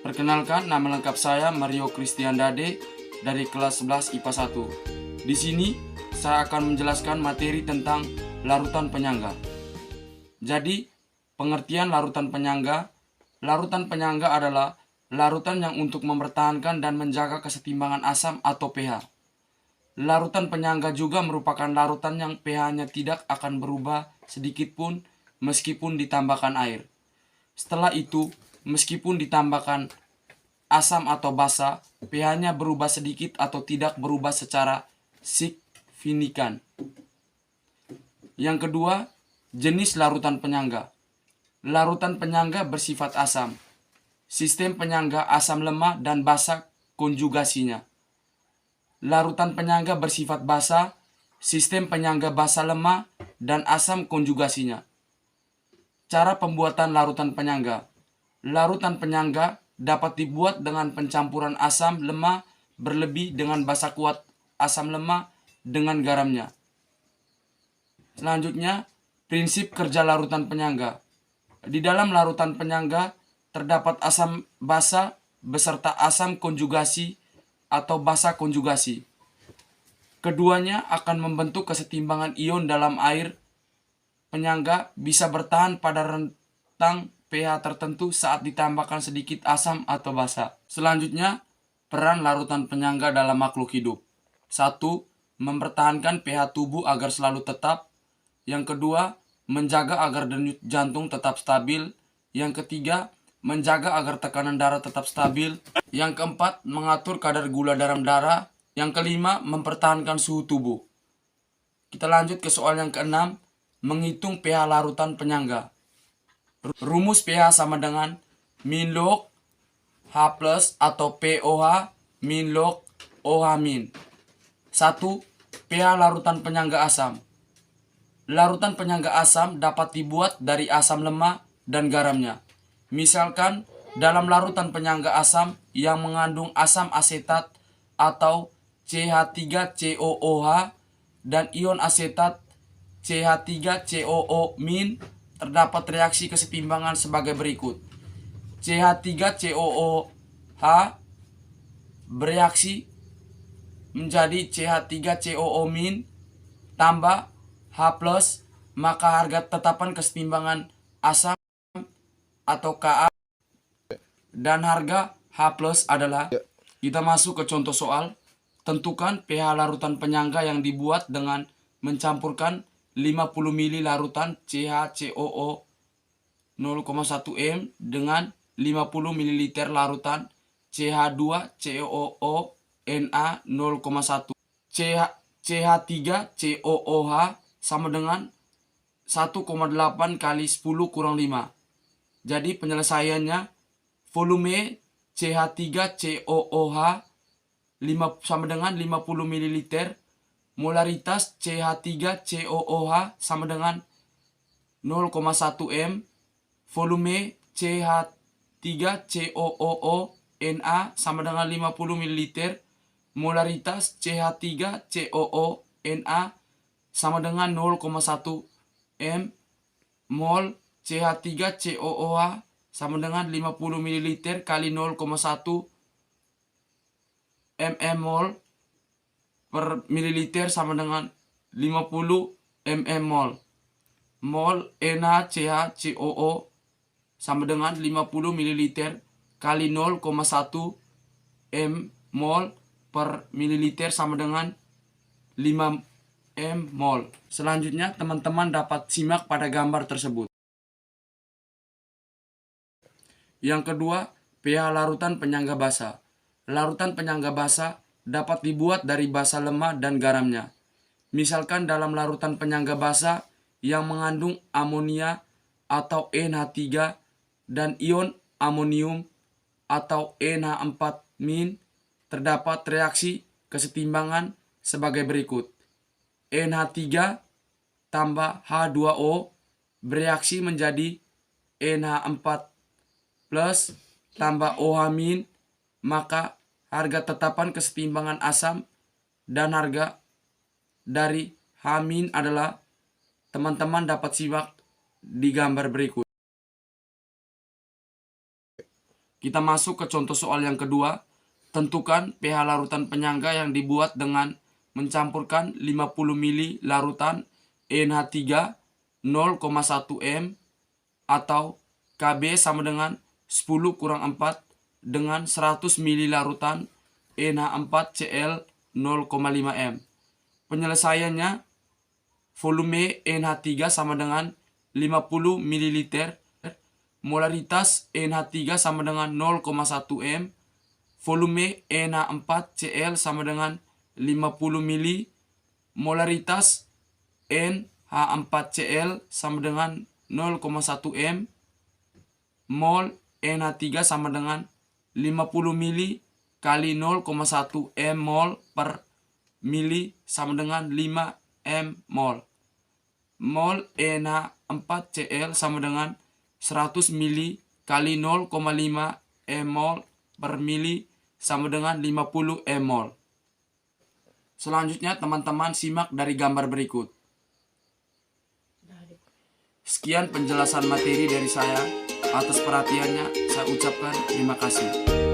Perkenalkan, nama lengkap saya Mario Christian Dade dari kelas 11 IPA 1. Di sini saya akan menjelaskan materi tentang larutan penyangga. Jadi, pengertian larutan penyangga. Larutan penyangga adalah larutan yang untuk mempertahankan dan menjaga kesetimbangan asam atau pH. Larutan penyangga juga merupakan larutan yang pH-nya tidak akan berubah sedikit pun meskipun ditambahkan air. Setelah itu, meskipun ditambahkan asam atau basa, pH-nya berubah sedikit atau tidak berubah secara signifikan. Yang kedua, jenis larutan penyangga. Larutan penyangga bersifat asam. Sistem penyangga asam lemah dan basa konjugasinya. Larutan penyangga bersifat basa, sistem penyangga basa lemah, dan asam konjugasinya. Cara pembuatan larutan penyangga. Larutan penyangga dapat dibuat dengan pencampuran asam lemah berlebih dengan basa kuat asam lemah dengan garamnya. Selanjutnya, prinsip kerja larutan penyangga. Di dalam larutan penyangga terdapat asam basa beserta asam konjugasi atau basa konjugasi. Keduanya akan membentuk kesetimbangan ion dalam air. Penyangga bisa bertahan pada rentang pH tertentu saat ditambahkan sedikit asam atau basa. Selanjutnya, peran larutan penyangga dalam makhluk hidup. 1. Mempertahankan pH tubuh agar selalu tetap. Yang kedua, menjaga agar denyut jantung tetap stabil. Yang ketiga, menjaga agar tekanan darah tetap stabil. Yang keempat, mengatur kadar gula dalam darah. Yang kelima, mempertahankan suhu tubuh. Kita lanjut ke soal yang keenam, menghitung pH larutan penyangga. Rumus pH sama dengan min log H plus atau POH min log OH min. 1. pH larutan penyangga asam. Larutan penyangga asam dapat dibuat dari asam lemah dan garamnya. Misalkan dalam larutan penyangga asam yang mengandung asam asetat atau CH3COOH dan ion asetat CH3COO- terdapat reaksi kesetimbangan sebagai berikut. CH3COOH bereaksi menjadi CH3COO- tambah H+, maka harga tetapan kesetimbangan asam atau Ka dan harga H+ adalah, kita masuk ke contoh soal. Tentukan pH larutan penyangga yang dibuat dengan mencampurkan 50 ml larutan CHCOO 0,1 m dengan 50 ml larutan CH2COO Na 0,1. CH3COOH sama dengan 1,8 kali 10 kurang 5. Jadi penyelesaiannya, volume CH3COOH sama dengan 50 ml, molaritas CH3COOH sama dengan 0,1 m, volume CH3COOO Na sama dengan 50 ml, molaritas CH3COO Na sama dengan 0,1 m, mol CH3COOH sama dengan 50 ml kali 0,1 mmol per mililiter sama dengan 50 mmol. Mol NaCHCOO sama dengan 50 ml kali 0,1 mmol per mililiter sama dengan 5 mmol. Selanjutnya, teman-teman dapat simak pada gambar tersebut. Yang kedua, pH larutan penyangga basa. Larutan penyangga basa dapat dibuat dari basa lemah dan garamnya. Misalkan dalam larutan penyangga basa yang mengandung amonia atau NH3 dan ion amonium atau NH4- terdapat reaksi kesetimbangan sebagai berikut. NH3 tambah H2O bereaksi menjadi NH4 plus tambah OH-, maka harga tetapan kesetimbangan asam dan harga dari H- adalah, teman-teman dapat simak di gambar berikut. Kita masuk ke contoh soal yang kedua. Tentukan pH larutan penyangga yang dibuat dengan mencampurkan 50 ml larutan NH3 0,1 m atau Kb sama dengan 10 kurang 4 dengan 100 ml larutan NH4Cl 0,5 m. Penyelesaiannya, volume NH3 sama dengan 50 ml, molaritas NH3 sama dengan 0,1 m, volume NH4Cl sama dengan 50 ml, molaritas NH4Cl sama dengan 0,1 m, mol NH3 sama dengan 50 ml kali 0,1 m mol per mili sama dengan 5 m mol. Mol NH4Cl sama dengan 100 ml kali 0,5 m mol per mili sama dengan 50 m mol. Selanjutnya teman-teman simak dari gambar berikut. Sekian penjelasan materi dari saya. Atas perhatiannya saya ucapkan terima kasih.